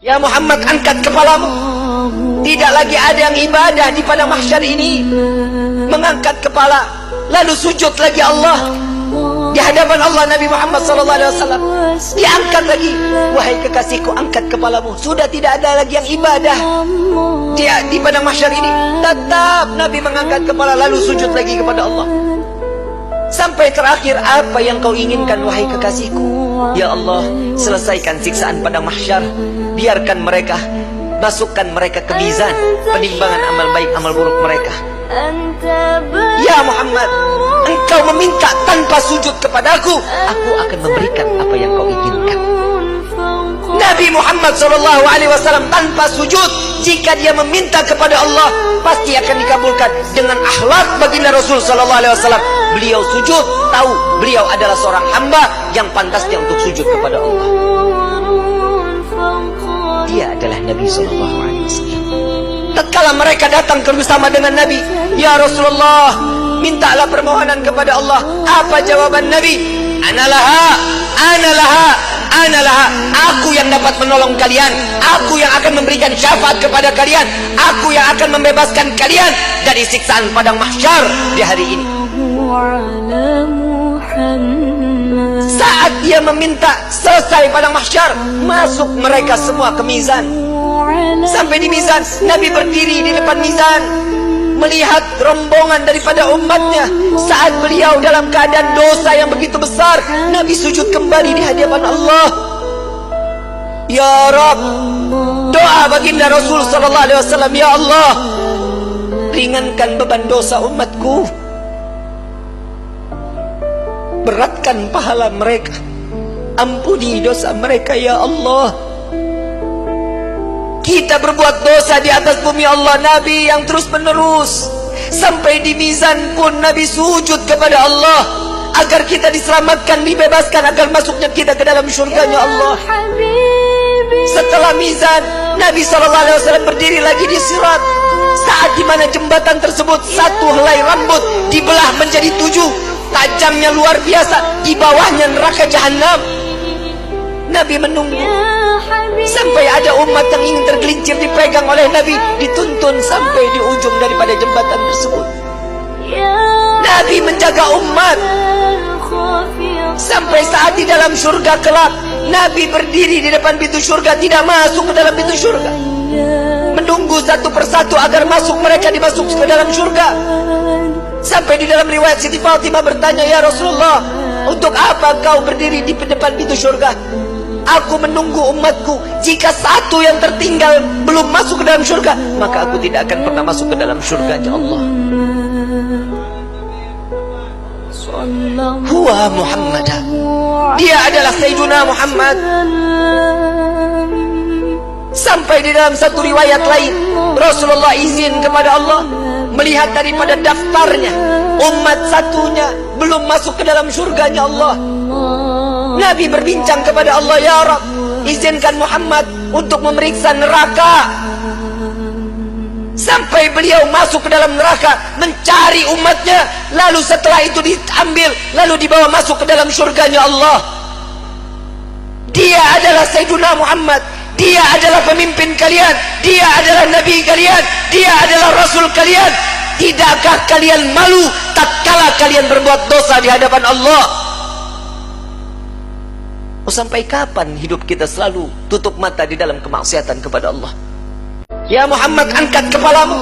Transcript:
Ya Muhammad, angkat kepalamu. Tidak lagi ada yang ibadah di padang mahsyar ini mengangkat kepala lalu sujud lagi Allah di hadapan Allah. Nabi Muhammad SAW diangkat lagi. Wahai kekasihku, angkat kepalamu. Sudah tidak ada lagi yang ibadah di padang mahsyar ini. Tetap Nabi mengangkat kepala lalu sujud lagi kepada Allah. Sampai terakhir, apa yang kau inginkan wahai kekasihku? Ya Allah, selesaikan siksaan padang mahsyar. Biarkan mereka, masukkan mereka ke mizan penimbangan amal baik amal buruk mereka. Ya Muhammad, engkau meminta tanpa sujud kepadaku, aku akan memberikan apa yang kau inginkan. Nabi Muhammad SAW tanpa sujud, jika dia meminta kepada Allah pasti akan dikabulkan. Dengan akhlak baginda Rasul SAW, beliau sujud, tahu beliau adalah seorang hamba yang pantasnya untuk sujud kepada Allah. Dia adalah Nabi SAW. Tatkala mereka datang bersama dengan Nabi, ya Rasulullah, mintalah permohonan kepada Allah. Apa jawaban Nabi? Analaha, analaha, analaha. Aku yang dapat menolong kalian. Aku yang akan memberikan syafaat kepada kalian. Aku yang akan membebaskan kalian dari siksaan padang mahsyar di hari ini. Saat dia meminta selesai padang mahsyar, masuk mereka semua ke mizan. Sampai di mizan, Nabi berdiri di depan mizan, melihat rombongan daripada umatnya. Saat beliau dalam keadaan dosa yang begitu besar, Nabi sujud kembali di hadapan Allah. Ya Rabb, doa baginda Rasul SAW, ya Allah, ringankan beban dosa umatku, beratkan pahala mereka, ampuni dosa mereka ya Allah. Kita berbuat dosa di atas bumi Allah. Nabi yang terus menerus sampai di mizan pun Nabi sujud kepada Allah agar kita diselamatkan, dibebaskan, agar masuknya kita ke dalam syurganya Allah. Setelah mizan, Nabi SAW berdiri lagi di sirat. Saat dimana jembatan tersebut, satu helai rambut dibelah menjadi 7, tajamnya luar biasa. Di bawahnya neraka jahanam. Nabi menunggu sampai ada umat yang ingin tergelincir, dipegang oleh Nabi, dituntun sampai di ujung daripada jembatan tersebut. Nabi menjaga umat sampai saat di dalam surga kelak, Nabi berdiri di depan pintu surga, tidak masuk ke dalam pintu surga, menunggu satu persatu agar masuk, mereka dimasuk ke dalam surga. Sampai di dalam riwayat Siti Fatimah bertanya, ya Rasulullah, untuk apa kau berdiri di depan pintu surga? Aku menunggu umatku. Jika satu yang tertinggal belum masuk ke dalam surga, maka aku tidak akan pernah masuk ke dalam surganya Allah. Huwa Muhammad, dia adalah Sayyiduna Muhammad. Sampai di dalam satu riwayat lain, Rasulullah izin kepada Allah melihat daripada daftarnya, umat satunya belum masuk ke dalam surganya Allah. Nabi berbincang kepada Allah, ya Rabb, izinkan Muhammad untuk memeriksa neraka. Sampai beliau masuk ke dalam neraka mencari umatnya, lalu setelah itu diambil, lalu dibawa masuk ke dalam surganya Allah. Dia adalah Sayyiduna Muhammad. Dia adalah pemimpin kalian, dia adalah nabi kalian, dia adalah rasul kalian. Tidakkah kalian malu tatkala kalian berbuat dosa di hadapan Allah? Sampai kapan hidup kita selalu tutup mata di dalam kemaksiatan kepada Allah? Ya Muhammad, angkat kepalamu.